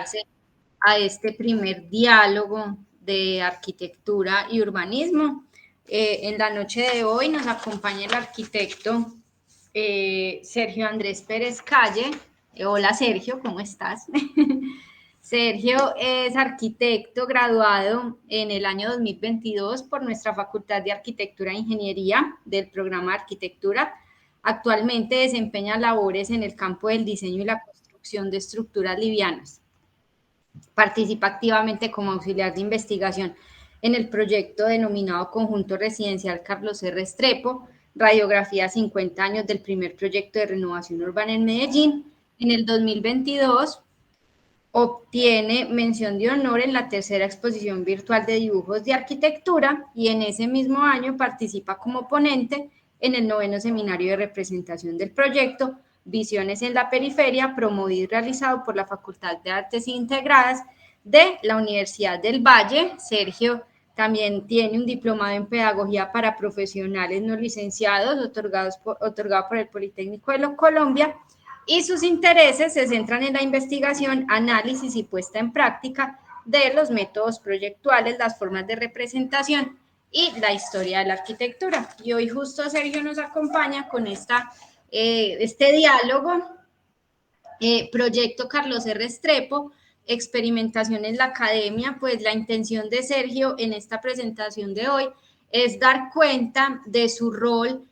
conectarse a este primer diálogo de arquitectura y urbanismo. En la noche de hoy nos acompaña el arquitecto Sergio Andrés Pérez Calle. Hola Sergio, ¿cómo estás? Sergio es arquitecto graduado en el año 2022 por nuestra Facultad de Arquitectura e Ingeniería del programa de Arquitectura. Actualmente desempeña labores en el campo del diseño y la construcción de estructuras livianas. Participa activamente como auxiliar de investigación en el proyecto denominado Conjunto Residencial Carlos C. Restrepo, radiografía 50 años del primer proyecto de renovación urbana en Medellín. En el 2022 obtiene mención de honor en la tercera exposición virtual de dibujos de arquitectura y en ese mismo año participa como ponente en el 9º seminario de representación del proyecto Visiones en la Periferia, promovido y realizado por la Facultad de Artes Integradas de la Universidad del Valle. Sergio también tiene un diplomado en Pedagogía para Profesionales No Licenciados, otorgado por el Politécnico de Colombia, y sus intereses se centran en la investigación, análisis y puesta en práctica de los métodos proyectuales, las formas de representación y la historia de la arquitectura. Y hoy justo Sergio nos acompaña con este diálogo, Proyecto Carlos C. Restrepo, experimentación en la academia. Pues la intención de Sergio en esta presentación de hoy es dar cuenta de su rol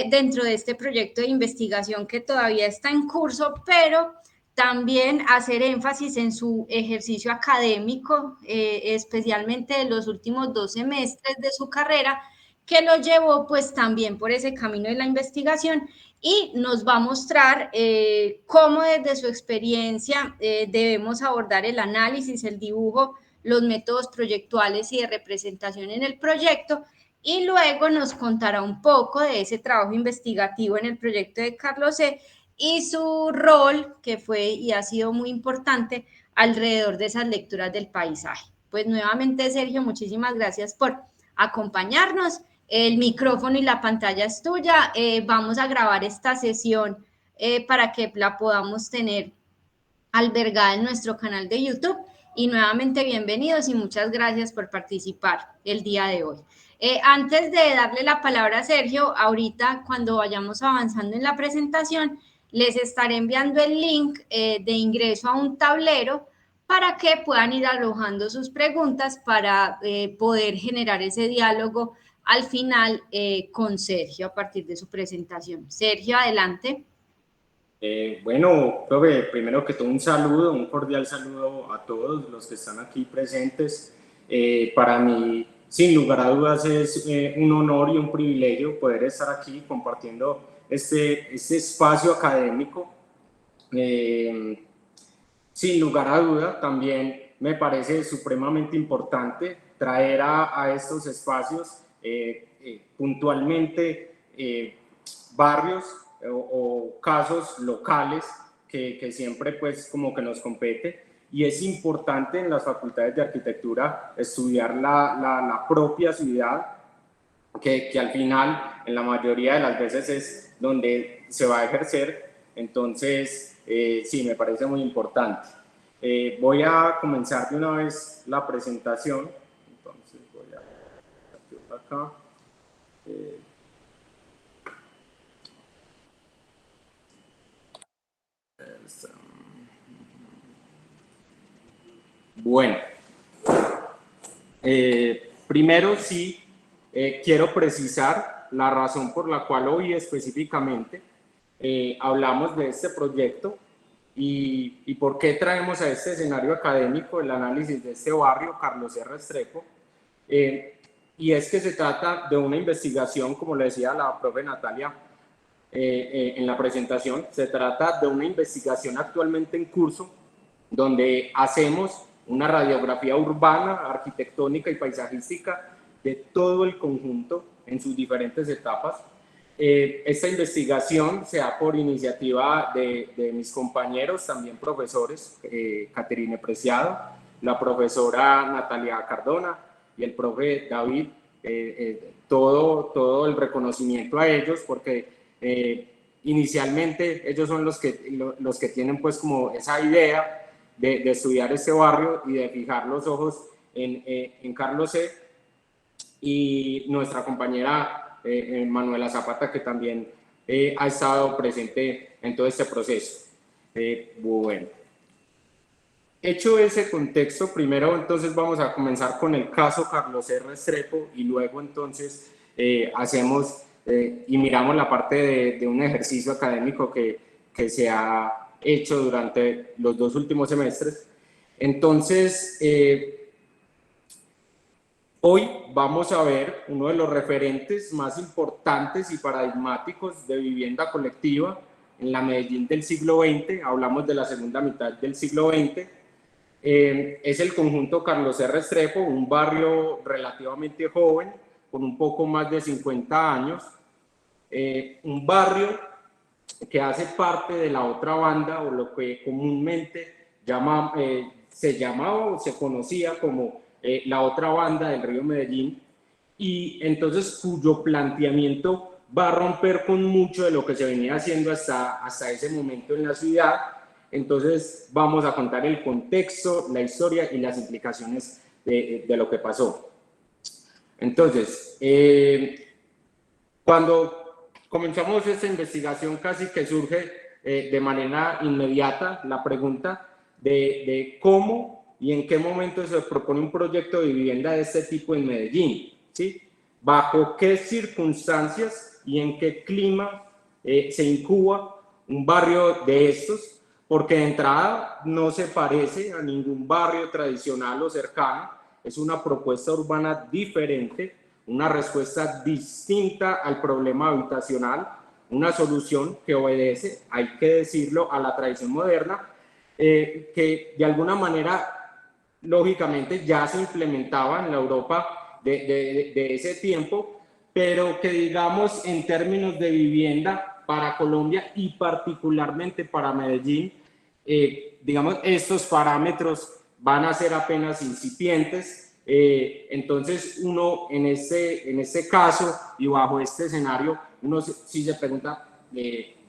dentro de este proyecto de investigación que todavía está en curso, pero también hacer énfasis en su ejercicio académico, especialmente de los últimos 2 semestres de su carrera, que lo llevó pues también por ese camino de la investigación, y nos va a mostrar cómo desde su experiencia debemos abordar el análisis, el dibujo, los métodos proyectuales y de representación en el proyecto, y luego nos contará un poco de ese trabajo investigativo en el proyecto de Carlos C. y su rol, que fue y ha sido muy importante alrededor de esas lecturas del paisaje. Pues nuevamente, Sergio, muchísimas gracias por acompañarnos. El micrófono y la pantalla es tuya. Vamos a grabar esta sesión para que la podamos tener albergada en nuestro canal de YouTube. Y nuevamente bienvenidos y muchas gracias por participar el día de hoy. Antes de darle la palabra a Sergio, ahorita cuando vayamos avanzando en la presentación, les estaré enviando el link de ingreso a un tablero para que puedan ir alojando sus preguntas para poder generar ese diálogo al final con Sergio a partir de su presentación. Sergio, adelante. Bueno, profe, primero que todo un saludo, un cordial saludo a todos los que están aquí presentes. Para mí, sin lugar a dudas, es un honor y un privilegio poder estar aquí compartiendo este espacio académico. Sin lugar a duda, también me parece supremamente importante traer a estos espacios puntualmente barrios o casos locales que siempre pues como que nos compete, y es importante en las facultades de arquitectura estudiar la propia ciudad que al final en la mayoría de las veces es donde se va a ejercer. Entonces sí, me parece muy importante. Voy a comenzar de una vez la presentación. Entonces voy a acá. Bueno, primero sí quiero precisar la razón por la cual hoy específicamente hablamos de este proyecto y por qué traemos a este escenario académico el análisis de este barrio, Carlos C. Restrepo. Y es que se trata de una investigación, como le decía la profe Natalia en la presentación, se trata de una investigación actualmente en curso donde hacemos una radiografía urbana, arquitectónica y paisajística de todo el conjunto en sus diferentes etapas. Esta investigación se da por iniciativa de mis compañeros, también profesores, Caterine Preciado, la profesora Natalia Cardona y el profe David. Todo el reconocimiento a ellos, porque inicialmente ellos son los que tienen pues como esa idea de estudiar este barrio y de fijar los ojos en Carlos C. y nuestra compañera Manuela Zapata, que también ha estado presente en todo este proceso. Bueno, hecho ese contexto, primero entonces vamos a comenzar con el caso Carlos C. Restrepo y luego entonces hacemos y miramos la parte de un ejercicio académico que se ha hecho durante los 2 últimos semestres. Entonces, hoy vamos a ver uno de los referentes más importantes y paradigmáticos de vivienda colectiva en la Medellín del siglo XX. Hablamos de la segunda mitad del siglo XX. Es el conjunto Carlos C. Restrepo, un barrio relativamente joven, con un poco más de 50 años. Un barrio que hace parte de la otra banda, o lo que comúnmente se llamaba o se conocía como la otra banda del río Medellín, y entonces cuyo planteamiento va a romper con mucho de lo que se venía haciendo hasta ese momento en la ciudad. Entonces vamos a contar el contexto, la historia y las implicaciones de lo que pasó. Entonces, cuando comenzamos esta investigación, casi que surge de manera inmediata la pregunta de cómo y en qué momento se propone un proyecto de vivienda de este tipo en Medellín, ¿sí? Bajo qué circunstancias y en qué clima se incuba un barrio de estos, porque de entrada no se parece a ningún barrio tradicional o cercano, es una propuesta urbana diferente, una respuesta distinta al problema habitacional, una solución que obedece, hay que decirlo, a la tradición moderna, que de alguna manera, lógicamente, ya se implementaba en la Europa de ese tiempo, pero que digamos en términos de vivienda para Colombia y particularmente para Medellín, digamos estos parámetros van a ser apenas incipientes. Entonces uno en este caso y bajo este escenario, uno sí se pregunta,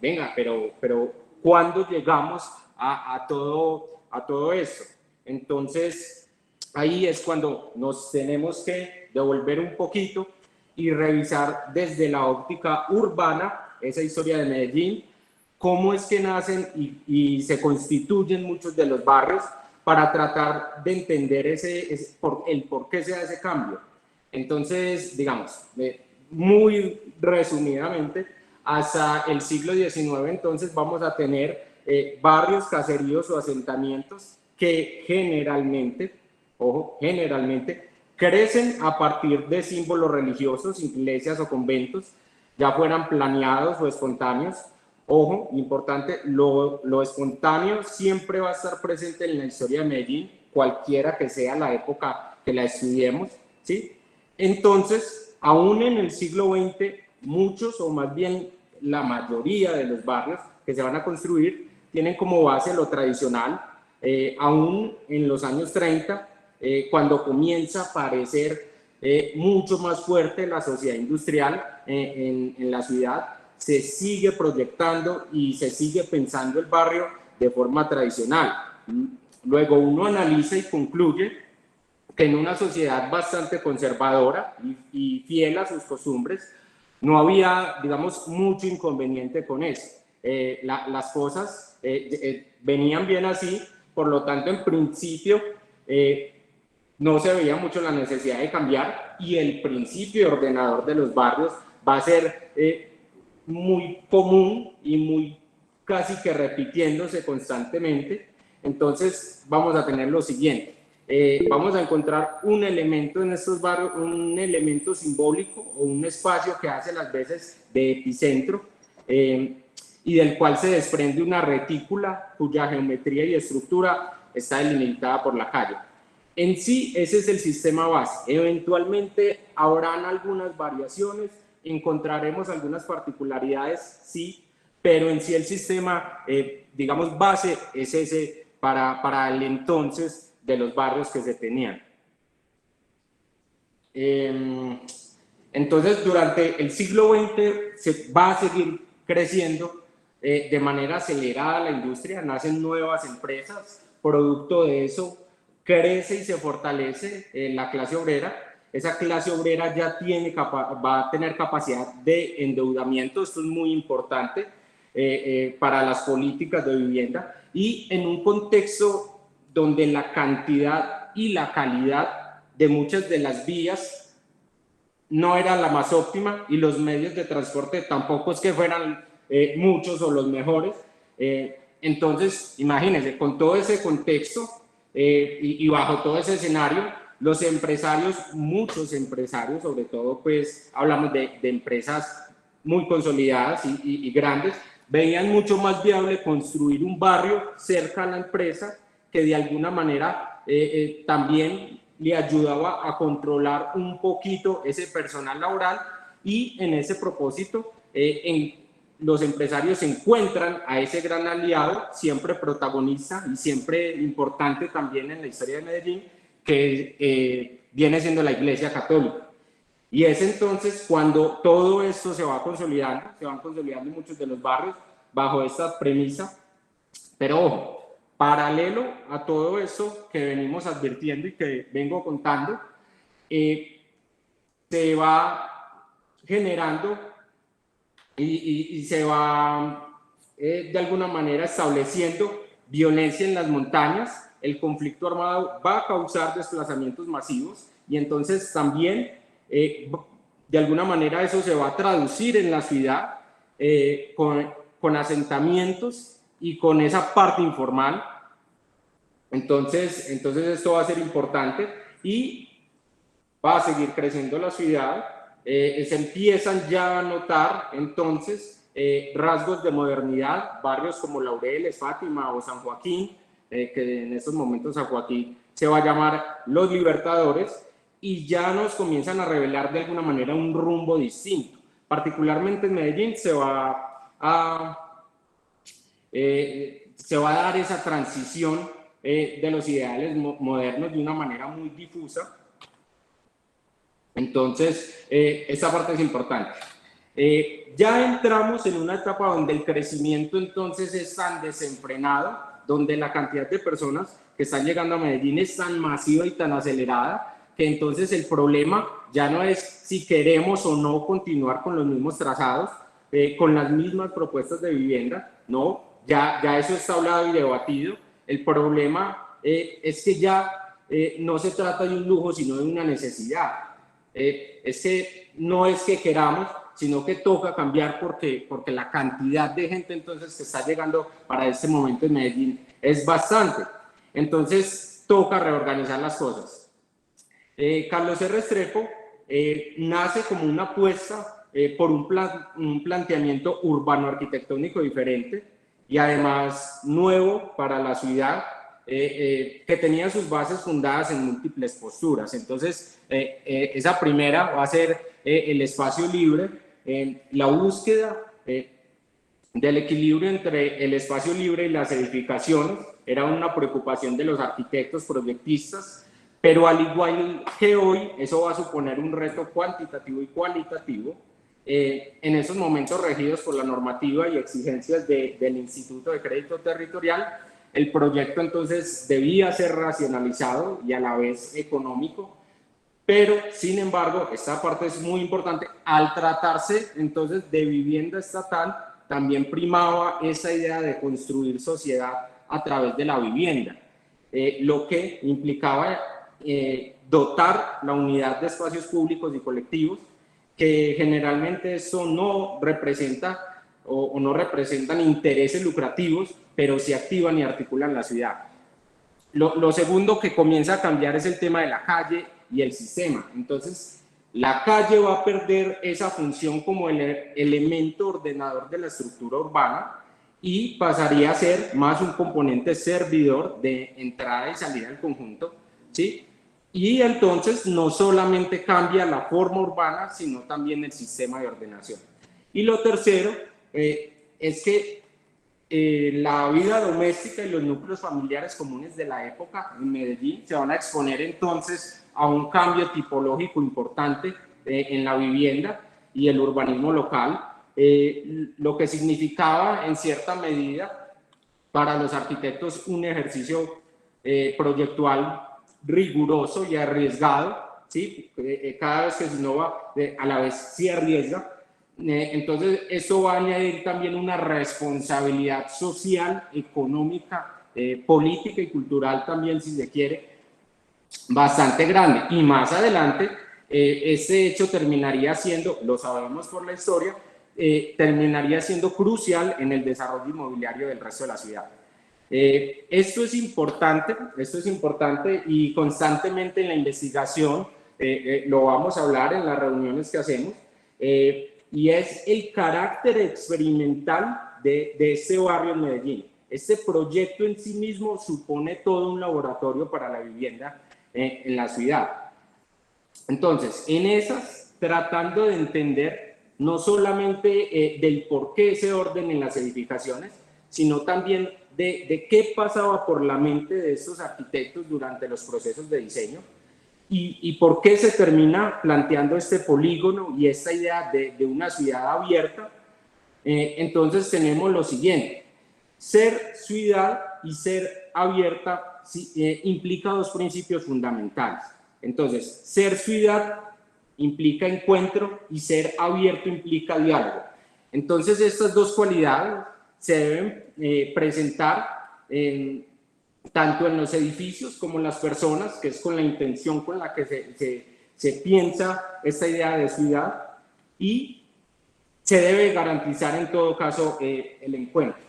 venga, pero ¿cuándo llegamos a todo esto? Entonces ahí es cuando nos tenemos que devolver un poquito y revisar desde la óptica urbana esa historia de Medellín, cómo es que nacen y se constituyen muchos de los barrios, para tratar de entender el por qué se da ese cambio. Entonces, digamos, muy resumidamente, hasta el siglo XIX, entonces vamos a tener barrios, caseríos o asentamientos que generalmente, ojo, generalmente, crecen a partir de símbolos religiosos, iglesias o conventos, ya fueran planeados o espontáneos. Ojo, importante, lo espontáneo siempre va a estar presente en la historia de Medellín, cualquiera que sea la época que la estudiemos, ¿sí? Entonces, aún en el siglo XX, muchos o más bien la mayoría de los barrios que se van a construir tienen como base lo tradicional. Aún en los años 30, cuando comienza a aparecer mucho más fuerte la sociedad industrial en la ciudad, se sigue proyectando y se sigue pensando el barrio de forma tradicional. Luego uno analiza y concluye que en una sociedad bastante conservadora y fiel a sus costumbres, no había, digamos, mucho inconveniente con eso. Las cosas venían bien así, por lo tanto, en principio, no se veía mucho la necesidad de cambiar, y el principio ordenador de los barrios va a ser muy común y muy casi que repitiéndose constantemente. Entonces vamos a tener lo siguiente, vamos a encontrar un elemento en estos barrios, un elemento simbólico o un espacio que hace las veces de epicentro, y del cual se desprende una retícula cuya geometría y estructura está delimitada por la calle. En sí, ese es el sistema base. Eventualmente habrán algunas variaciones, encontraremos algunas particularidades, sí, pero en sí el sistema, digamos, base es ese para el entonces de los barrios que se tenían. Entonces, durante el siglo XX se va a seguir creciendo de manera acelerada la industria, nacen nuevas empresas, producto de eso, crece y se fortalece la clase obrera. Esa clase obrera ya va a tener capacidad de endeudamiento, esto es muy importante para las políticas de vivienda, y en un contexto donde la cantidad y la calidad de muchas de las vías no era la más óptima y los medios de transporte tampoco es que fueran muchos o los mejores. Entonces, imagínense, con todo ese contexto y bajo todo ese escenario, los empresarios, muchos empresarios, sobre todo, pues hablamos de empresas muy consolidadas y grandes, veían mucho más viable construir un barrio cerca a la empresa que de alguna manera también le ayudaba a controlar un poquito ese personal laboral, y en ese propósito los empresarios encuentran a ese gran aliado, siempre protagonista y siempre importante también en la historia de Medellín, que viene siendo la Iglesia Católica. Y es entonces cuando todo esto se van consolidando muchos de los barrios bajo esta premisa. Pero ojo, paralelo a todo eso que venimos advirtiendo y que vengo contando, se va generando y se va de alguna manera estableciendo violencia en las montañas. El conflicto armado va a causar desplazamientos masivos, y entonces también de alguna manera eso se va a traducir en la ciudad con asentamientos y con esa parte informal. Entonces esto va a ser importante y va a seguir creciendo la ciudad. Se empiezan ya a notar entonces rasgos de modernidad, barrios como Laureles, Fátima o San Joaquín, que en estos momentos San Joaquín se va a llamar Los Libertadores, y ya nos comienzan a revelar de alguna manera un rumbo distinto. Particularmente en Medellín se va a dar esa transición de los ideales modernos de una manera muy difusa. Entonces, esa parte es importante. Ya entramos en una etapa donde el crecimiento entonces es tan desenfrenado, donde la cantidad de personas que están llegando a Medellín es tan masiva y tan acelerada, que entonces el problema ya no es si queremos o no continuar con los mismos trazados, con las mismas propuestas de vivienda. No, ya eso está hablado y debatido. El problema es que ya no se trata de un lujo, sino de una necesidad. Es que no es que queramos, sino que toca cambiar porque la cantidad de gente entonces que está llegando para este momento en Medellín es bastante. Entonces toca reorganizar las cosas. Carlos R. Restrepo nace como una apuesta por un planteamiento urbano-arquitectónico diferente y además nuevo para la ciudad, que tenía sus bases fundadas en múltiples posturas. Entonces, esa primera va a ser el espacio libre, la búsqueda del equilibrio entre el espacio libre y las edificaciones. Era una preocupación de los arquitectos proyectistas, pero al igual que hoy, eso va a suponer un reto cuantitativo y cualitativo, en esos momentos regidos por la normativa y exigencias del Instituto de Crédito Territorial. El proyecto entonces debía ser racionalizado y a la vez económico, pero sin embargo, esta parte es muy importante. Al tratarse entonces de vivienda estatal, también primaba esa idea de construir sociedad a través de la vivienda, lo que implicaba dotar la unidad de espacios públicos y colectivos, que generalmente eso no representa o no representan intereses lucrativos, pero sí activan y articulan la ciudad. Lo segundo que comienza a cambiar es el tema de la calle y el sistema. Entonces, la calle va a perder esa función como el elemento ordenador de la estructura urbana y pasaría a ser más un componente servidor de entrada y salida del conjunto, ¿sí? Y entonces no solamente cambia la forma urbana, sino también el sistema de ordenación. Y lo tercero es que la vida doméstica y los núcleos familiares comunes de la época en Medellín se van a exponer entonces a un cambio tipológico importante en la vivienda y el urbanismo local, lo que significaba en cierta medida para los arquitectos un ejercicio proyectual riguroso y arriesgado, ¿sí? Cada vez que se innova, a la vez se arriesga. Entonces, eso va a añadir también una responsabilidad social, económica, política y cultural también, si se quiere, bastante grande. Y más adelante, este hecho terminaría siendo, lo sabemos por la historia, terminaría siendo crucial en el desarrollo inmobiliario del resto de la ciudad. Esto es importante y constantemente en la investigación lo vamos a hablar en las reuniones que hacemos, y es el carácter experimental de este barrio en Medellín. Este proyecto en sí mismo supone todo un laboratorio para la vivienda en la ciudad. Entonces, en esas, tratando de entender no solamente del por qué ese orden en las edificaciones, sino también de qué pasaba por la mente de estos arquitectos durante los procesos de diseño y por qué se termina planteando este polígono y esta idea de una ciudad abierta. Entonces tenemos lo siguiente: ser ciudad y ser abierta implica dos principios fundamentales. Entonces, ser ciudad implica encuentro y ser abierto implica diálogo. Entonces, estas dos cualidades se deben presentar tanto en los edificios como en las personas, que es con la intención con la que se piensa esta idea de ciudad, y se debe garantizar en todo caso el encuentro.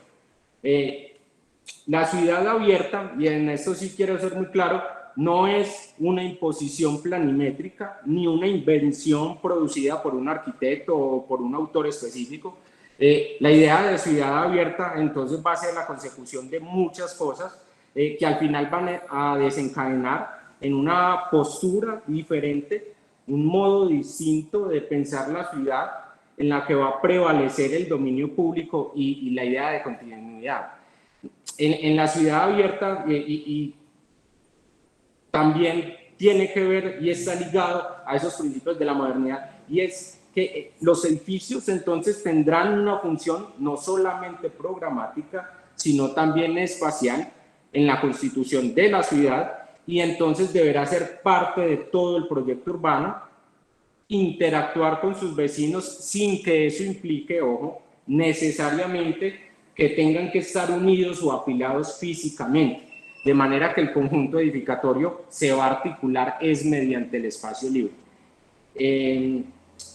La ciudad abierta, y en esto sí quiero ser muy claro, no es una imposición planimétrica ni una invención producida por un arquitecto o por un autor específico. La idea de ciudad abierta entonces va a ser la consecución de muchas cosas que al final van a desencadenar en una postura diferente, un modo distinto de pensar la ciudad en la que va a prevalecer el dominio público y la idea de continuidad. En la ciudad abierta y también tiene que ver y está ligado a esos principios de la modernidad, y es que los edificios entonces tendrán una función no solamente programática, sino también espacial en la constitución de la ciudad, y entonces deberá ser parte de todo el proyecto urbano, interactuar con sus vecinos sin que eso implique, ojo, necesariamente que tengan que estar unidos o apilados físicamente, de manera que el conjunto edificatorio se va a articular es mediante el espacio libre.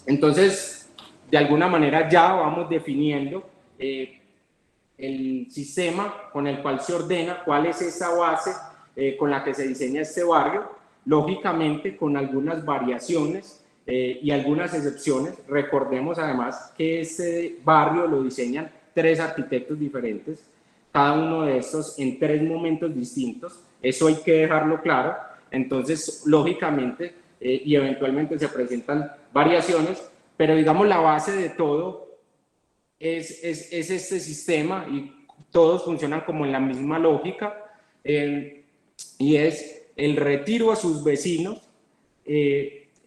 Entonces, de alguna manera ya vamos definiendo el sistema con el cual se ordena, cuál es esa base con la que se diseña este barrio, lógicamente con algunas variaciones y algunas excepciones. Recordemos además que este barrio lo diseñan 3 arquitectos diferentes, cada uno de estos en 3 momentos distintos, eso hay que dejarlo claro. Entonces, lógicamente, y eventualmente se presentan variaciones, pero digamos la base de todo es este sistema, y todos funcionan como en la misma lógica, y es el retiro a sus vecinos.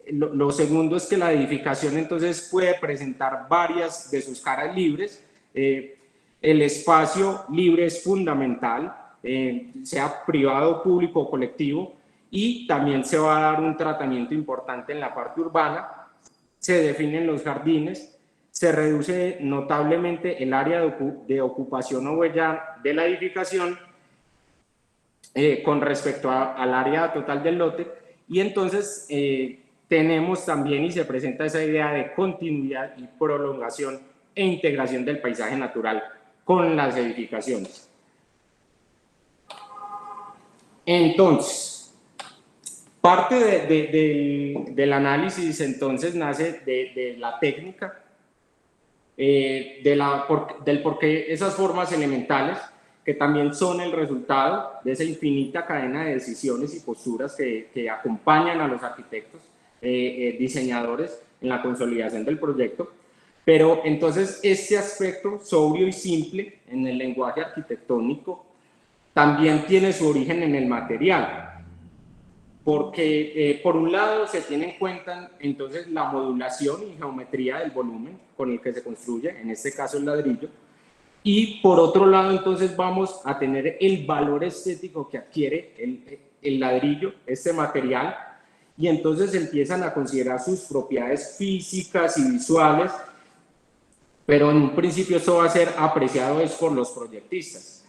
Lo segundo es que la edificación entonces puede presentar varias de sus caras libres. El espacio libre es fundamental, sea privado, público o colectivo, y también se va a dar un tratamiento importante en la parte urbana. Se definen los jardines, se reduce notablemente el área de ocupación o huella de la edificación con respecto al área total del lote, y entonces tenemos también y se presenta esa idea de continuidad y prolongación e integración del paisaje natural con las edificaciones. Entonces, parte del análisis entonces nace de la técnica, del por qué esas formas elementales, que también son el resultado de esa infinita cadena de decisiones y posturas que acompañan a los arquitectos, diseñadores en la consolidación del proyecto. Pero entonces este aspecto sobrio y simple en el lenguaje arquitectónico también tiene su origen en el material, porque por un lado se tiene en cuenta entonces la modulación y geometría del volumen con el que se construye, en este caso el ladrillo, Y por otro lado, entonces vamos a tener el valor estético que adquiere el ladrillo, este material, y entonces empiezan a considerar sus propiedades físicas y visuales, pero en un principio esto va a ser apreciado es por los proyectistas,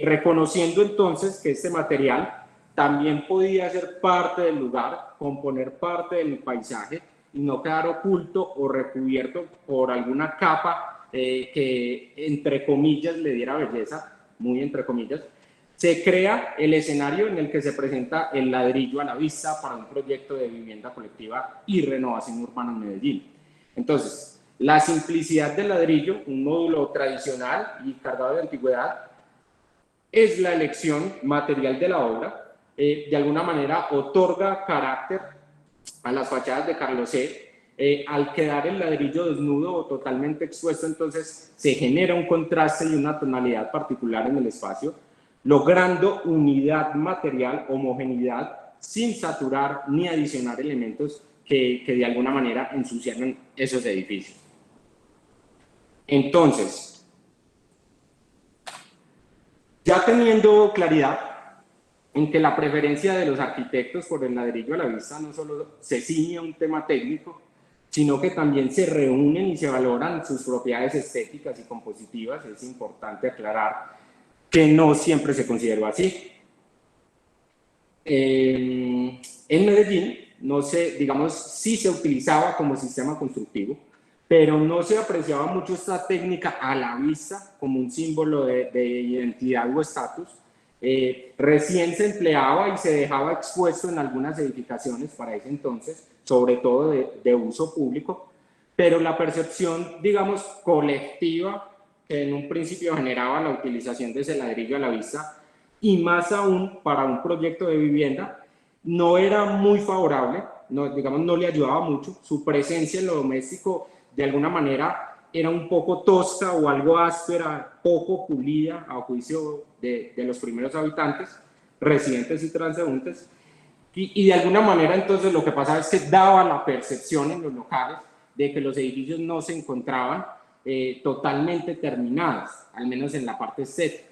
reconociendo entonces que este material también podía ser parte del lugar, componer parte del paisaje y no quedar oculto o recubierto por alguna capa que entre comillas le diera belleza, muy entre comillas. Se crea el escenario en el que se presenta el ladrillo a la vista para un proyecto de vivienda colectiva y renovación urbana en Medellín. Entonces, la simplicidad del ladrillo, un módulo tradicional y cargado de antigüedad, es la elección material de la obra. De alguna manera otorga carácter a las fachadas de Carlos C. Al quedar el ladrillo desnudo o totalmente expuesto, entonces se genera un contraste y una tonalidad particular en el espacio, logrando unidad material, homogeneidad, sin saturar ni adicionar elementos que de alguna manera ensuciaran esos edificios. Entonces, ya teniendo claridad en que la preferencia de los arquitectos por el ladrillo a la vista no solo se ciñe a un tema técnico, sino que también se reúnen y se valoran sus propiedades estéticas y compositivas, es importante aclarar que no siempre se consideró así. En Medellín, no sé, digamos, sí se utilizaba como sistema constructivo, pero no se apreciaba mucho esta técnica a la vista como un símbolo de identidad o estatus. Recién se empleaba y se dejaba expuesto en algunas edificaciones para ese entonces, sobre todo de uso público, pero la percepción, digamos, colectiva que en un principio generaba la utilización de ese ladrillo a la vista, y más aún para un proyecto de vivienda, no era muy favorable, no, digamos, no le ayudaba mucho. Su presencia en lo doméstico, de alguna manera, era un poco tosca o algo áspera, poco pulida a juicio de los primeros habitantes, residentes y transeúntes. Y de alguna manera, entonces, lo que pasaba es que daba la percepción en los locales de que los edificios no se encontraban totalmente terminados, al menos en la parte estética.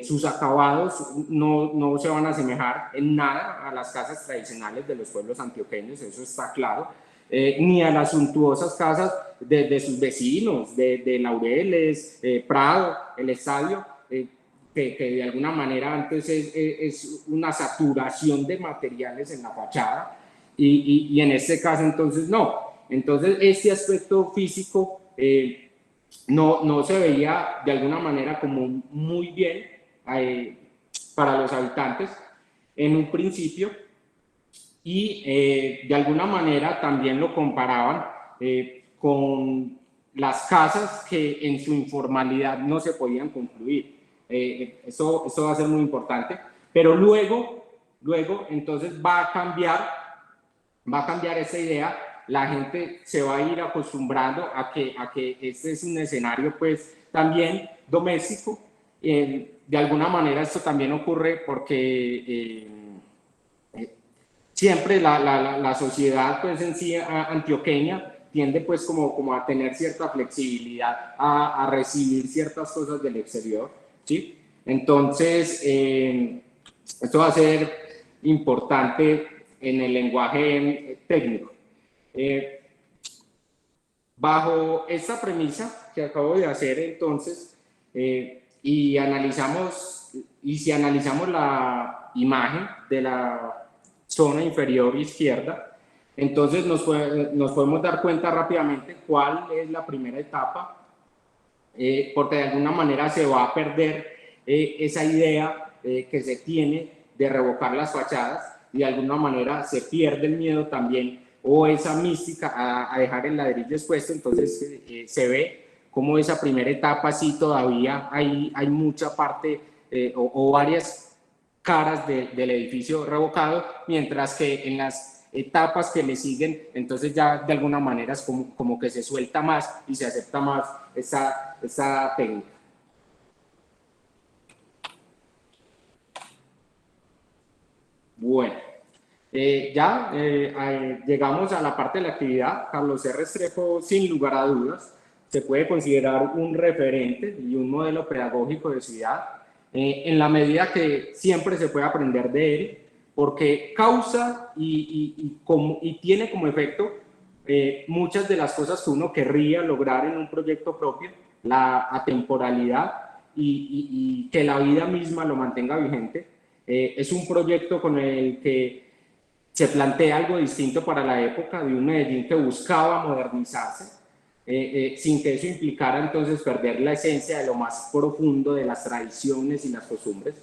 Sus acabados no se van a asemejar en nada a las casas tradicionales de los pueblos antioqueños, eso está claro, ni a las suntuosas casas de sus vecinos, de Laureles, Prado, el estadio, que de alguna manera antes es una saturación de materiales en la fachada, y en este caso entonces no. Entonces este aspecto físico no se veía de alguna manera como muy bien para los habitantes en un principio, y de alguna manera también lo comparaban con las casas que en su informalidad no se podían concluir. Eso va a ser muy importante, pero luego entonces va a cambiar esa idea. La gente se va a ir acostumbrando a que este es un escenario pues también doméstico. De alguna manera esto también ocurre porque siempre la sociedad pues en sí antioqueña tiende pues como a tener cierta flexibilidad, a recibir ciertas cosas del exterior, ¿sí? Entonces, esto va a ser importante en el lenguaje técnico. Bajo esta premisa que acabo de hacer, entonces, y si analizamos la imagen de la zona inferior izquierda, entonces nos podemos dar cuenta rápidamente cuál es la primera etapa, porque de alguna manera se va a perder esa idea que se tiene de revocar las fachadas, y de alguna manera se pierde el miedo también o esa mística a dejar el ladrillo expuesto. Entonces se ve como esa primera etapa sí todavía hay mucha parte o varias caras del edificio revocado, mientras que en las etapas que le siguen, entonces ya de alguna manera es como que se suelta más y se acepta más esa técnica. Bueno, llegamos a la parte de la actividad. Carlos C. Restrepo, sin lugar a dudas, se puede considerar un referente y un modelo pedagógico de ciudad, en la medida que siempre se puede aprender de él, porque causa y tiene como efecto muchas de las cosas que uno querría lograr en un proyecto propio, la atemporalidad y que la vida misma lo mantenga vigente. Es un proyecto con el que se plantea algo distinto para la época, de un Medellín que buscaba modernizarse, sin que eso implicara entonces perder la esencia de lo más profundo de las tradiciones y las costumbres.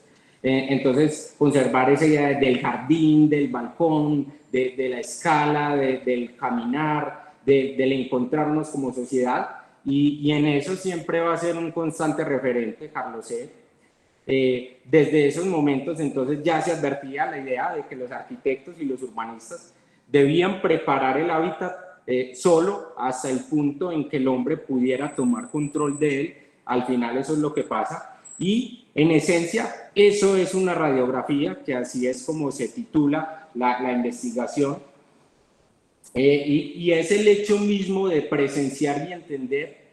Entonces, conservar esa idea del jardín, del balcón, de la escala, del caminar, del encontrarnos como sociedad, y en eso siempre va a ser un constante referente Carlos C. Desde esos momentos entonces ya se advertía la idea de que los arquitectos y los urbanistas debían preparar el hábitat solo hasta el punto en que el hombre pudiera tomar control de él. Al final eso es lo que pasa, y en esencia eso es una radiografía, que así es como se titula la investigación, y es el hecho mismo de presenciar y entender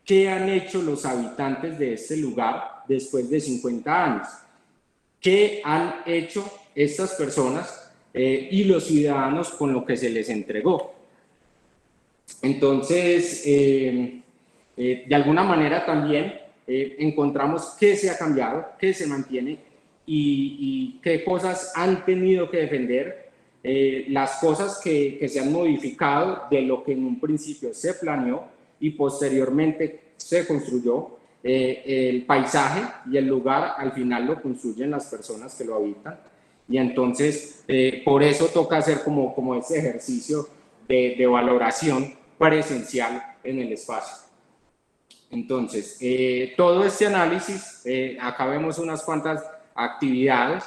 qué han hecho los habitantes de este lugar después de 50 años, qué han hecho estas personas y los ciudadanos con lo que se les entregó. Entonces, de alguna manera también encontramos qué se ha cambiado, qué se mantiene y qué cosas han tenido que defender, las cosas que se han modificado de lo que en un principio se planeó y posteriormente se construyó. El paisaje y el lugar al final lo construyen las personas que lo habitan, y entonces por eso toca hacer como ese ejercicio de valoración presencial en el espacio. Entonces, todo este análisis, acá vemos unas cuantas actividades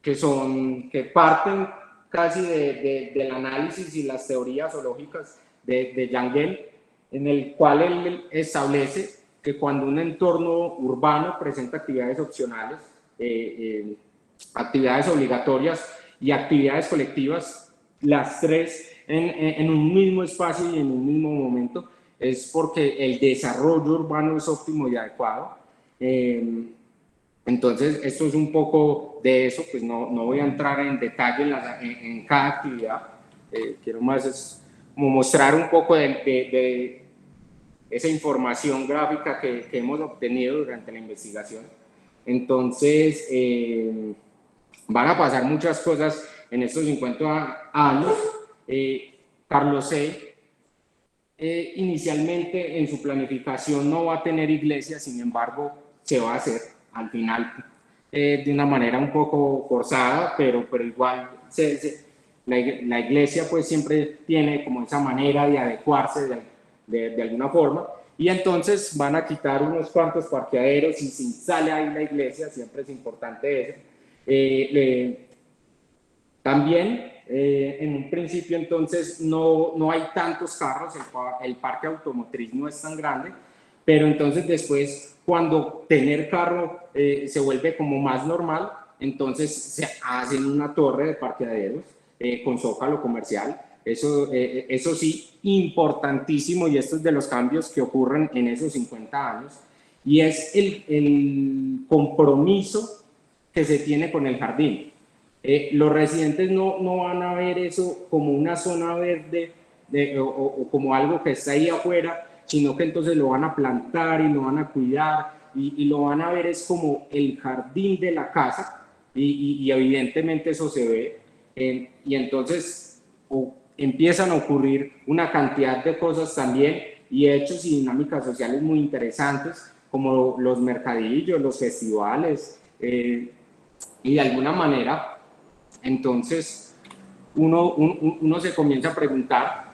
que parten casi del análisis y las teorías zoológicas de Yangel, en el cual él establece que cuando un entorno urbano presenta actividades opcionales, actividades obligatorias y actividades colectivas, las tres en un mismo espacio y en un mismo momento, es porque el desarrollo urbano es óptimo y adecuado. Entonces, esto es un poco de eso, pues no voy a entrar en detalle en cada actividad, quiero más como mostrar un poco de esa información gráfica que hemos obtenido durante la investigación. Entonces, van a pasar muchas cosas en estos 50 años. Carlos C. Inicialmente en su planificación no va a tener iglesia, sin embargo, se va a hacer al final de una manera un poco forzada, pero igual la iglesia pues siempre tiene como esa manera de adecuarse de alguna forma, y entonces van a quitar unos cuantos parqueaderos y se instale ahí la iglesia, siempre es importante eso. También en un principio entonces no hay tantos carros, el parque automotriz no es tan grande, pero entonces después cuando tener carro se vuelve como más normal, entonces se hacen una torre de parqueaderos con zócalo comercial. Eso sí, importantísimo, y esto es de los cambios que ocurren en esos 50 años, y es el compromiso que se tiene con el jardín. Los residentes no van a ver eso como una zona verde o como algo que está ahí afuera, sino que entonces lo van a plantar y lo van a cuidar y lo van a ver es como el jardín de la casa, y evidentemente eso se ve, y entonces empiezan a ocurrir una cantidad de cosas también y hechos y dinámicas sociales muy interesantes, como los mercadillos, los festivales, y de alguna manera entonces uno se comienza a preguntar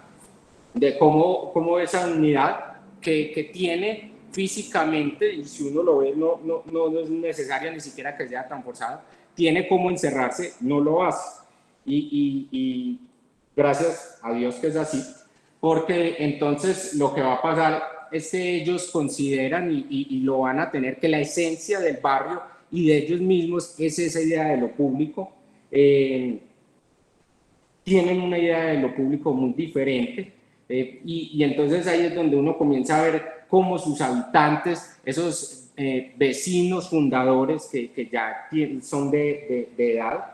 de cómo esa unidad que tiene físicamente, y si uno lo ve no es necesaria ni siquiera que sea tan forzada, tiene cómo encerrarse, no lo hace, y gracias a Dios que es así, porque entonces lo que va a pasar es que ellos consideran y lo van a tener, que la esencia del barrio y de ellos mismos es esa idea de lo público. Tienen una idea de lo público muy diferente, Y entonces ahí es donde uno comienza a ver cómo sus habitantes, esos vecinos fundadores que ya son de edad,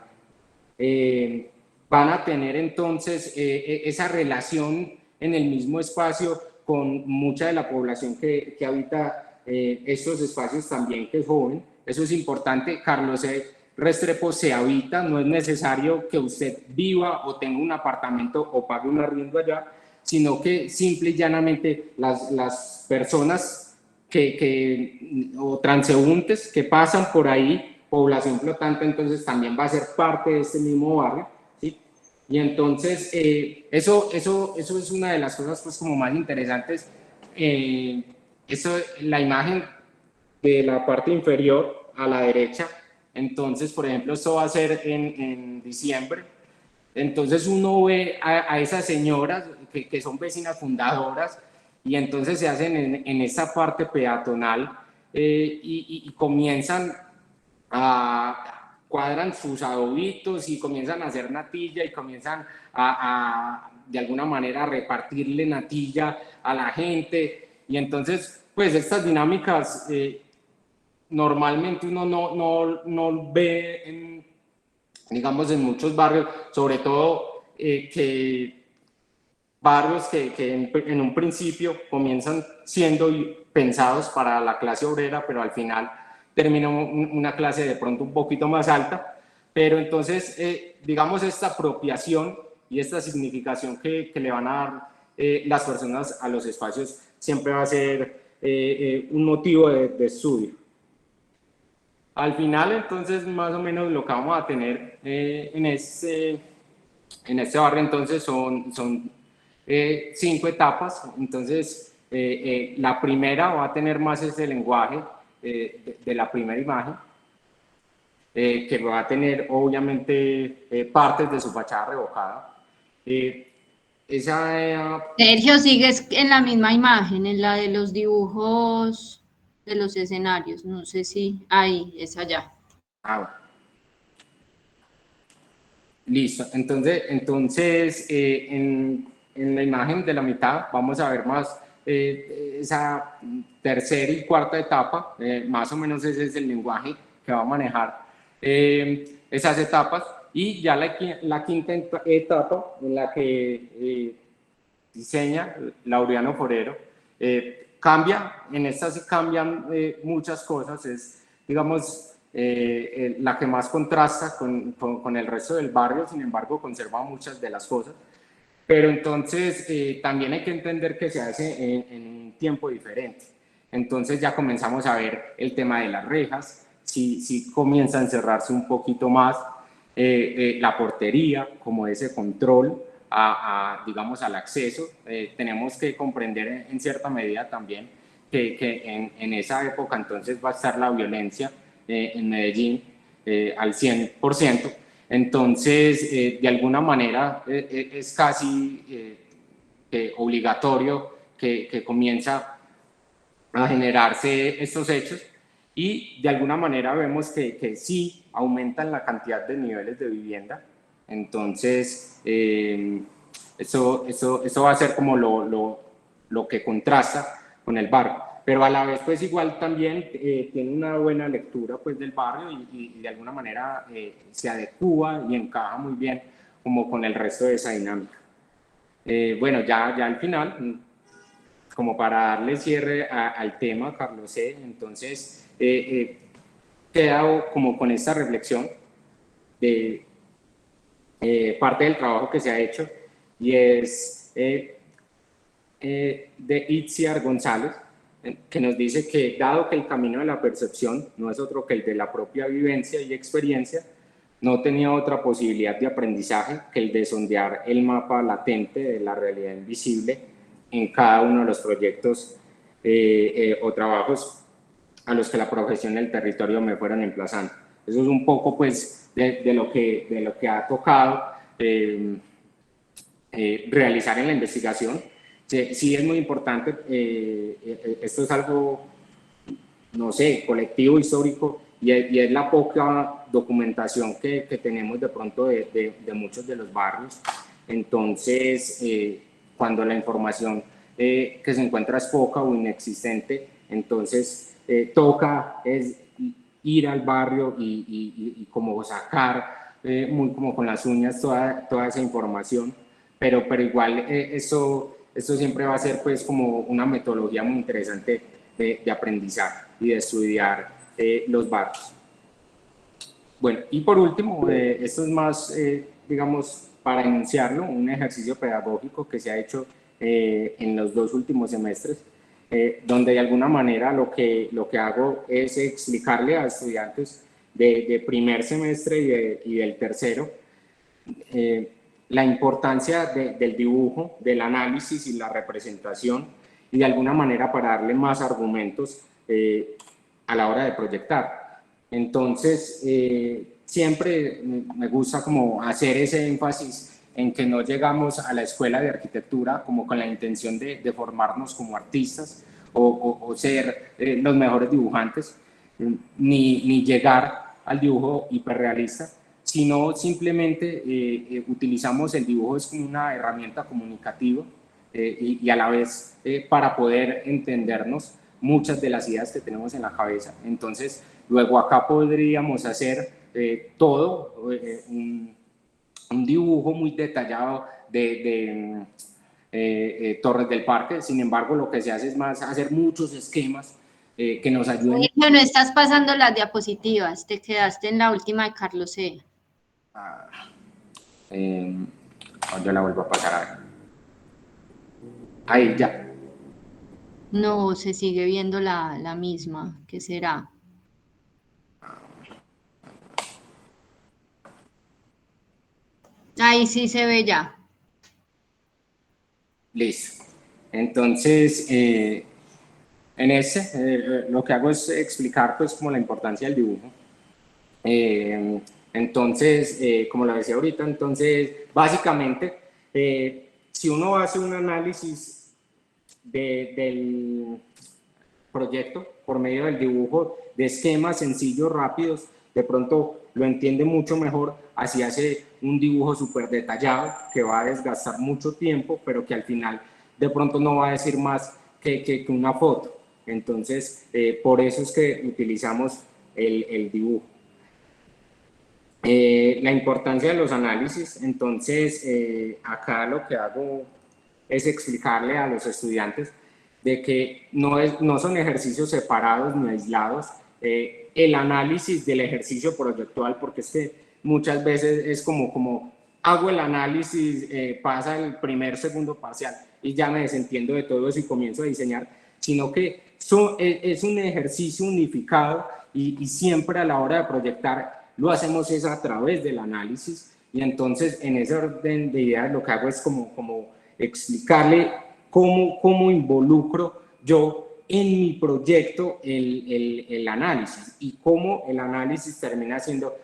van a tener entonces esa relación en el mismo espacio con mucha de la población que habita estos espacios también, que es joven. Eso es importante. Carlos Restrepo se habita, no es necesario que usted viva o tenga un apartamento o pague un arriendo allá, sino que simple y llanamente las personas o transeúntes que pasan por ahí, población flotante, entonces también va a ser parte de este mismo barrio, ¿sí? Y entonces eso es una de las cosas pues como más interesantes. La imagen de la parte inferior a la derecha, entonces por ejemplo esto va a ser en diciembre. Entonces uno ve a esas señoras que son vecinas fundadoras y entonces se hacen en esta parte peatonal y comienzan cuadran sus adobitos y comienzan a hacer natilla y comienzan de alguna manera a repartirle natilla a la gente. Y entonces pues estas dinámicas normalmente uno no ve digamos en muchos barrios, sobre todo barrios que en un principio comienzan siendo pensados para la clase obrera, pero al final termina una clase de pronto un poquito más alta. Pero entonces, digamos, esta apropiación y esta significación que le van a dar las personas a los espacios siempre va a ser un motivo de estudio. Al final, entonces, más o menos lo que vamos a tener en este barrio, entonces, son 5 etapas. Entonces, la primera va a tener más ese lenguaje de la primera imagen, que va a tener, obviamente, partes de su fachada revocada. Sergio, sigues en la misma imagen, en la de los dibujos de los escenarios. No sé si ahí es allá. Bueno. Listo. Entonces en la imagen de la mitad vamos a ver más esa tercera y cuarta etapa. Más o menos ese es el lenguaje que va a manejar esas etapas. Y ya la quinta etapa, en la que diseña Laureano Forero, cambia. En esta se cambian muchas cosas. Es, digamos, la que más contrasta con el resto del barrio, sin embargo conserva muchas de las cosas, pero entonces también hay que entender que se hace en un tiempo diferente. Entonces ya comenzamos a ver el tema de las rejas, si comienza a encerrarse un poquito más, la portería como ese control digamos, al acceso. Tenemos que comprender en cierta medida también que en esa época entonces va a estar la violencia en Medellín al 100%. Entonces, de alguna manera, es casi obligatorio que comienza a generarse estos hechos y de alguna manera vemos que sí aumentan la cantidad de niveles de vivienda. Entonces, eso va a ser como lo que contrasta con el barrio. Pero a la vez, pues igual también tiene una buena lectura pues, del barrio y de alguna manera se adecúa y encaja muy bien como con el resto de esa dinámica. Bueno, ya al final, como para darle cierre al tema, Carlos C., entonces quedado como con esta reflexión de parte del trabajo que se ha hecho y es de Itziar González, que nos dice que dado que el camino de la percepción no es otro que el de la propia vivencia y experiencia, no tenía otra posibilidad de aprendizaje que el de sondear el mapa latente de la realidad invisible en cada uno de los proyectos o trabajos a los que la profesión y el territorio me fueron emplazando. Eso es un poco pues de lo que ha tocado realizar en la investigación. Sí es muy importante, esto es algo, no sé, colectivo, histórico, y es la poca documentación que tenemos de pronto de muchos de los barrios. Entonces, cuando la información que se encuentra es poca o inexistente, entonces toca es ir al barrio y como sacar muy como con las uñas toda esa información, pero igual esto siempre va a ser pues como una metodología muy interesante de aprendizaje y de estudiar los barrios. Bueno, y por último, esto es más, digamos, para enunciarlo, un ejercicio pedagógico que se ha hecho en los 2 últimos semestres, donde de alguna manera lo que hago es explicarle a estudiantes de primer semestre y del tercero la importancia del dibujo, del análisis y la representación, y de alguna manera para darle más argumentos a la hora de proyectar. Entonces, siempre me gusta como hacer ese énfasis en que no llegamos a la escuela de arquitectura como con la intención de formarnos como artistas o ser los mejores dibujantes, ni llegar al dibujo hiperrealista, sino simplemente utilizamos el dibujo es como una herramienta comunicativa y a la vez para poder entendernos muchas de las ideas que tenemos en la cabeza. Entonces, luego acá podríamos hacer todo un dibujo muy detallado de Torres del Parque. Sin embargo, lo que se hace es más hacer muchos esquemas que nos ayuden. No, no estás pasando las diapositivas, te quedaste en la última de Carlos E. Yo la vuelvo a pasar ahí ya. No, se sigue viendo la misma. ¿Qué será? Ahí sí se ve ya. Listo. Entonces, en lo que hago es explicar pues como la importancia del dibujo. Entonces, como lo decía ahorita, entonces, básicamente, si uno hace un análisis del proyecto por medio del dibujo de esquemas sencillos, rápidos, de pronto lo entiende mucho mejor, así hace un dibujo súper detallado que va a desgastar mucho tiempo, pero que al final de pronto no va a decir más que una foto. Entonces, por eso es que utilizamos el dibujo. La importancia de los análisis, entonces acá lo que hago es explicarle a los estudiantes de que no son ejercicios separados ni aislados, el análisis del ejercicio proyectual, porque es que muchas veces es como hago el análisis, pasa el primer, segundo parcial y ya me desentiendo de todo eso y comienzo a diseñar, sino que es un ejercicio unificado y siempre a la hora de proyectar lo hacemos es a través del análisis, y entonces en ese orden de ideas lo que hago es como explicarle cómo involucro yo en mi proyecto el análisis y cómo el análisis termina siendo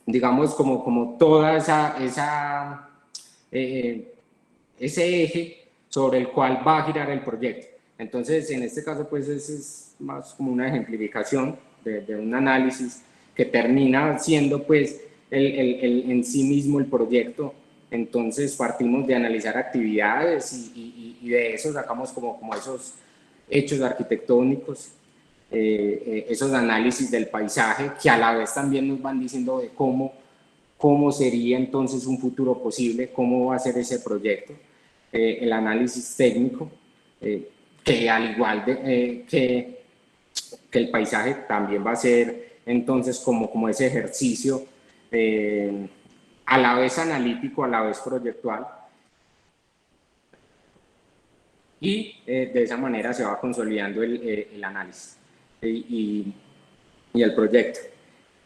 digamos como toda ese eje sobre el cual va a girar el proyecto. Entonces, en este caso, pues es más como una ejemplificación de un análisis que termina siendo pues en sí mismo el proyecto. Entonces partimos de analizar actividades y de eso sacamos como esos hechos arquitectónicos, esos análisis del paisaje que a la vez también nos van diciendo de cómo sería entonces un futuro posible, cómo va a ser ese proyecto, el análisis técnico, que al igual que el paisaje también va a ser entonces como ese ejercicio a la vez analítico, a la vez proyectual, y de esa manera se va consolidando el análisis y el proyecto.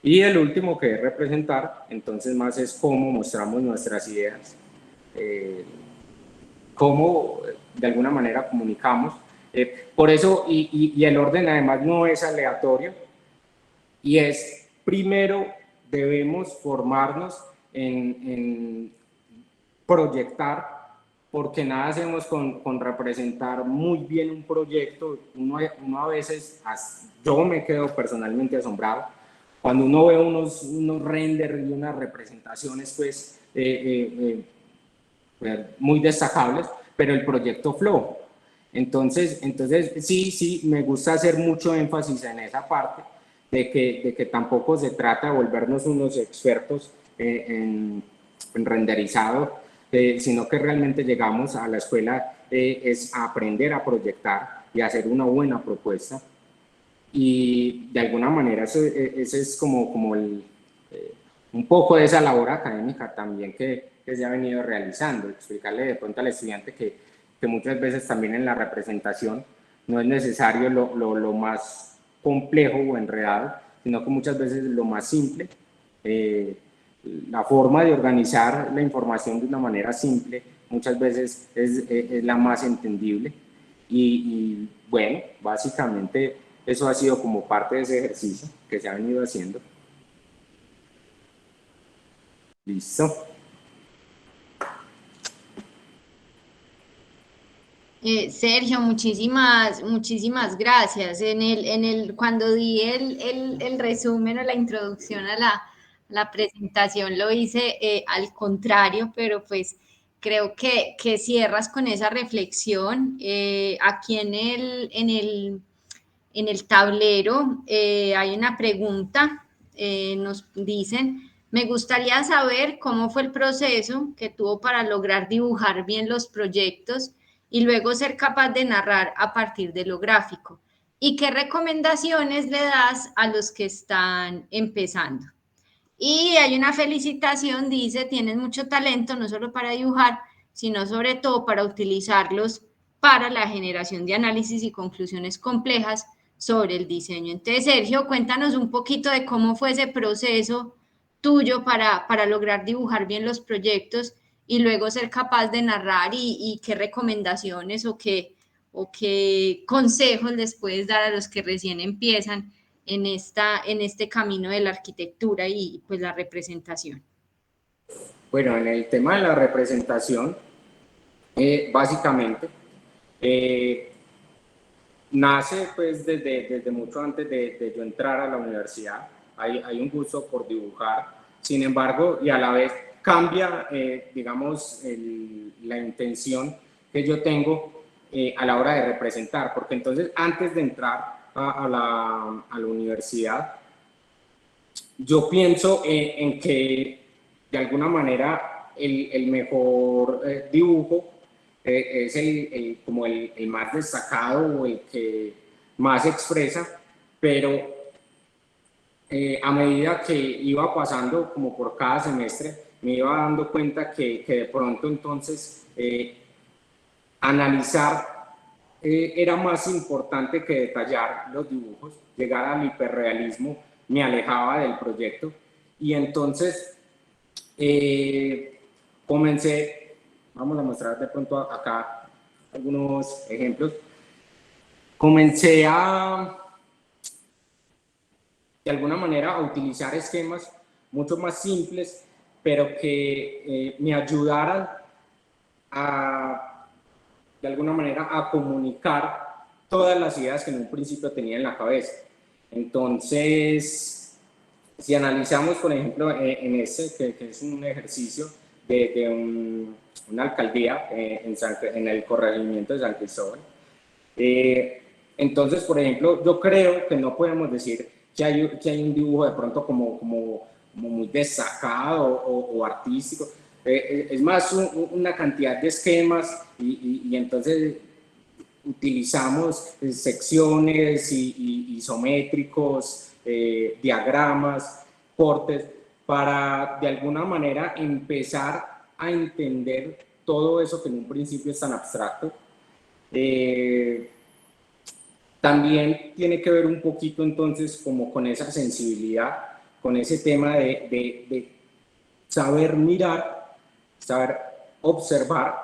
Y el último que es representar, entonces más es cómo mostramos nuestras ideas, cómo de alguna manera comunicamos. Por eso, y el orden además no es aleatorio, y es primero debemos formarnos en proyectar, porque nada hacemos con representar muy bien un proyecto. Uno a veces, yo me quedo personalmente asombrado cuando uno ve unos renders y unas representaciones pues muy destacables, pero el proyecto Flow. Entonces sí, me gusta hacer mucho énfasis en esa parte, de que tampoco se trata de volvernos unos expertos en renderizado, sino que realmente llegamos a la escuela es a aprender a proyectar y a hacer una buena propuesta. Y de alguna manera ese es como un poco de esa labor académica también que se ha venido realizando, explicarle de pronto al estudiante que muchas veces también en la representación no es necesario lo más complejo o enredado, sino que muchas veces lo más simple, la forma de organizar la información de una manera simple muchas veces es la más entendible y bueno, básicamente eso ha sido como parte de ese ejercicio que se ha venido haciendo. Listo. Sergio, muchísimas gracias. Cuando di el resumen o la introducción a la presentación, lo hice al contrario, pero pues creo que cierras con esa reflexión. Aquí en el tablero hay una pregunta, nos dicen, me gustaría saber cómo fue el proceso que tuvo para lograr dibujar bien los proyectos y luego ser capaz de narrar a partir de lo gráfico. ¿Y qué recomendaciones le das a los que están empezando? Y hay una felicitación, dice, tienes mucho talento, no solo para dibujar, sino sobre todo para utilizarlos para la generación de análisis y conclusiones complejas sobre el diseño. Entonces, Sergio, cuéntanos un poquito de cómo fue ese proceso tuyo para lograr dibujar bien los proyectos y luego ser capaz de narrar y qué recomendaciones o qué consejos les puedes dar a los que recién empiezan en este camino de la arquitectura y pues la representación. Bueno, en el tema de la representación, básicamente, nace pues desde mucho antes de yo entrar a la universidad. Hay un gusto por dibujar, sin embargo, y a la vez cambia, digamos, la intención que yo tengo a la hora de representar, porque entonces antes de entrar a la universidad, yo pienso en que de alguna manera el mejor dibujo es como el más destacado o el que más expresa, pero a medida que iba pasando como por cada semestre, me iba dando cuenta que de pronto entonces analizar era más importante que detallar los dibujos, llegar al hiperrealismo me alejaba del proyecto y entonces comencé, vamos a mostrar de pronto acá algunos ejemplos, comencé de alguna manera a utilizar esquemas mucho más simples, pero que me ayudaran de alguna manera a comunicar todas las ideas que en un principio tenía en la cabeza. Entonces, si analizamos, por ejemplo, en este, que es un ejercicio de una alcaldía en el corregimiento de San Cristóbal, entonces, por ejemplo, yo creo que no podemos decir que hay un dibujo de pronto como muy destacado o artístico. Es más una cantidad de esquemas y entonces utilizamos secciones isométricos, diagramas, cortes, para de alguna manera empezar a entender todo eso que en un principio es tan abstracto. También tiene que ver un poquito entonces como con esa sensibilidad, con ese tema de saber mirar, saber observar,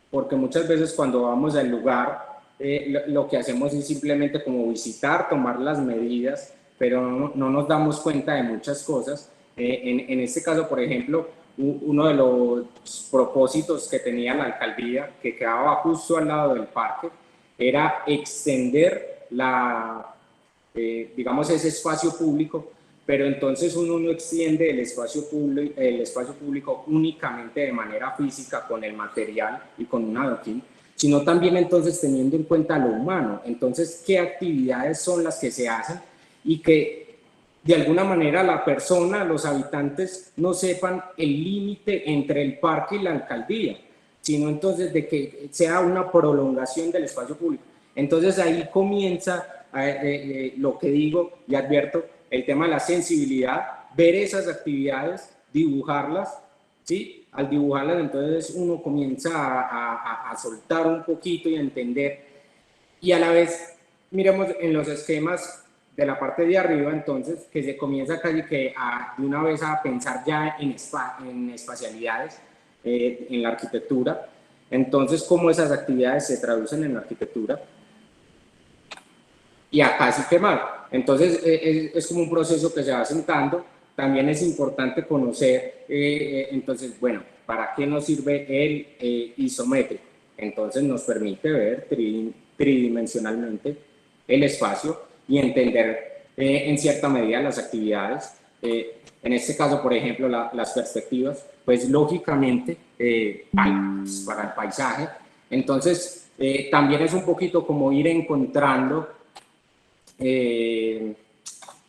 porque muchas veces cuando vamos al lugar lo que hacemos es simplemente como visitar, tomar las medidas, pero no nos damos cuenta de muchas cosas. En este caso, por ejemplo, uno de los propósitos que tenía la alcaldía, que quedaba justo al lado del parque, era extender digamos, ese espacio público pero entonces uno no extiende el espacio público únicamente de manera física con el material y con un adoquín, sino también entonces teniendo en cuenta lo humano. Entonces, ¿qué actividades son las que se hacen y que de alguna manera la persona, los habitantes no sepan el límite entre el parque y la alcaldía, sino entonces de que sea una prolongación del espacio público? Entonces ahí comienza lo que digo y advierto, el tema de la sensibilidad, ver esas actividades, dibujarlas, ¿sí? Al dibujarlas entonces uno comienza a soltar un poquito y a entender, y a la vez miremos en los esquemas de la parte de arriba, entonces, que se comienza casi que de una vez a pensar ya en espacialidades, en la arquitectura. Entonces, cómo esas actividades se traducen en la arquitectura. Y acá sí que más. Entonces, es como un proceso que se va sentando. También es importante conocer, entonces, bueno, ¿para qué nos sirve el isométrico? Entonces, nos permite ver tridimensionalmente el espacio y entender en cierta medida las actividades. En este caso, por ejemplo, las perspectivas, pues lógicamente para el paisaje. Entonces, también es un poquito como ir encontrando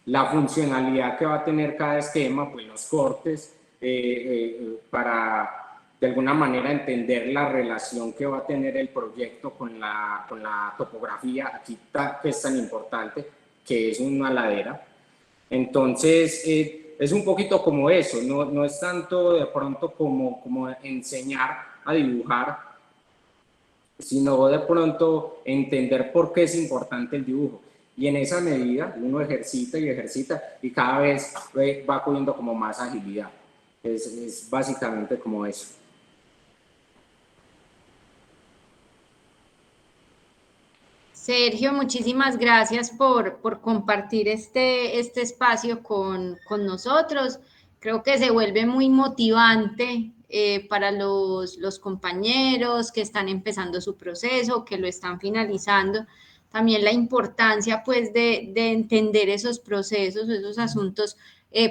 la funcionalidad que va a tener cada esquema, pues los cortes, para de alguna manera entender la relación que va a tener el proyecto con la topografía, aquí que es tan importante, que es una ladera. Entonces, es un poquito como eso, no es tanto de pronto como enseñar a dibujar, sino de pronto entender por qué es importante el dibujo. Y en esa medida uno ejercita y cada vez va cogiendo como más agilidad. Es básicamente como eso. Sergio, muchísimas gracias por compartir este espacio con nosotros. Creo que se vuelve muy motivante para los compañeros que están empezando su proceso, que lo están finalizando. También la importancia, pues, de entender esos procesos, esos asuntos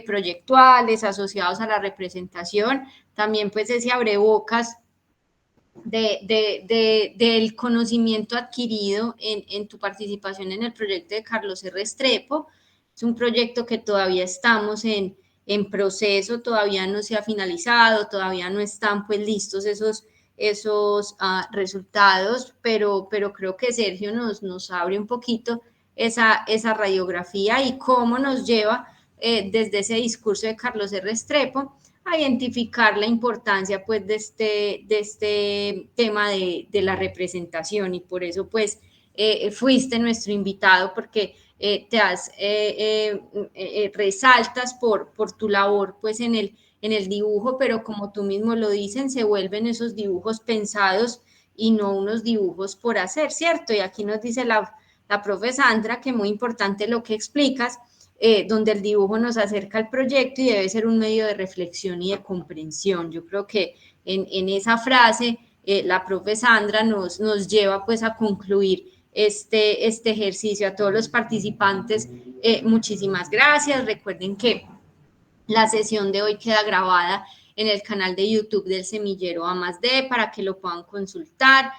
proyectuales asociados a la representación. También, pues, ese abrebocas del conocimiento adquirido en tu participación en el proyecto de Carlos R. Restrepo. Es un proyecto que todavía estamos en proceso, todavía no se ha finalizado, todavía no están pues listos esos resultados, pero creo que Sergio nos abre un poquito esa radiografía y cómo nos lleva desde ese discurso de Carlos R. Restrepo a identificar la importancia pues de este tema de la representación, y por eso pues fuiste nuestro invitado, porque resaltas por tu labor pues en el dibujo, pero como tú mismo lo dicen, se vuelven esos dibujos pensados y no unos dibujos por hacer, ¿cierto? Y aquí nos dice la profe Sandra que muy importante lo que explicas, donde el dibujo nos acerca al proyecto y debe ser un medio de reflexión y de comprensión. Yo creo que en esa frase la profe Sandra nos lleva pues a concluir este ejercicio. A todos los participantes, muchísimas gracias. Recuerden que la sesión de hoy queda grabada en el canal de YouTube del Semillero A+D para que lo puedan consultar.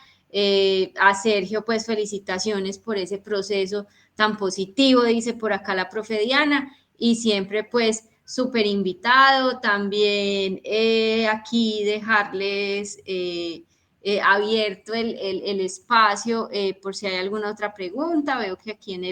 A Sergio, pues felicitaciones por ese proceso tan positivo, dice por acá la profe Diana, y siempre pues súper invitado. También aquí dejarles abierto el espacio por si hay alguna otra pregunta. Veo que aquí en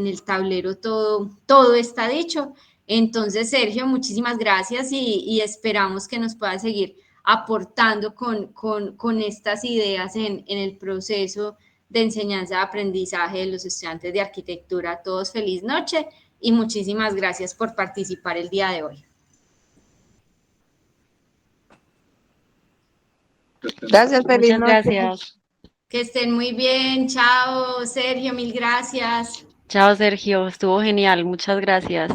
el tablero todo está dicho. Entonces, Sergio, muchísimas gracias y esperamos que nos pueda seguir aportando con estas ideas en el proceso de enseñanza-aprendizaje de los estudiantes de arquitectura. A todos feliz noche y muchísimas gracias por participar el día de hoy. Gracias, feliz noche. Gracias. Que estén muy bien. Chao, Sergio, mil gracias. Chao, Sergio. Estuvo genial. Muchas gracias.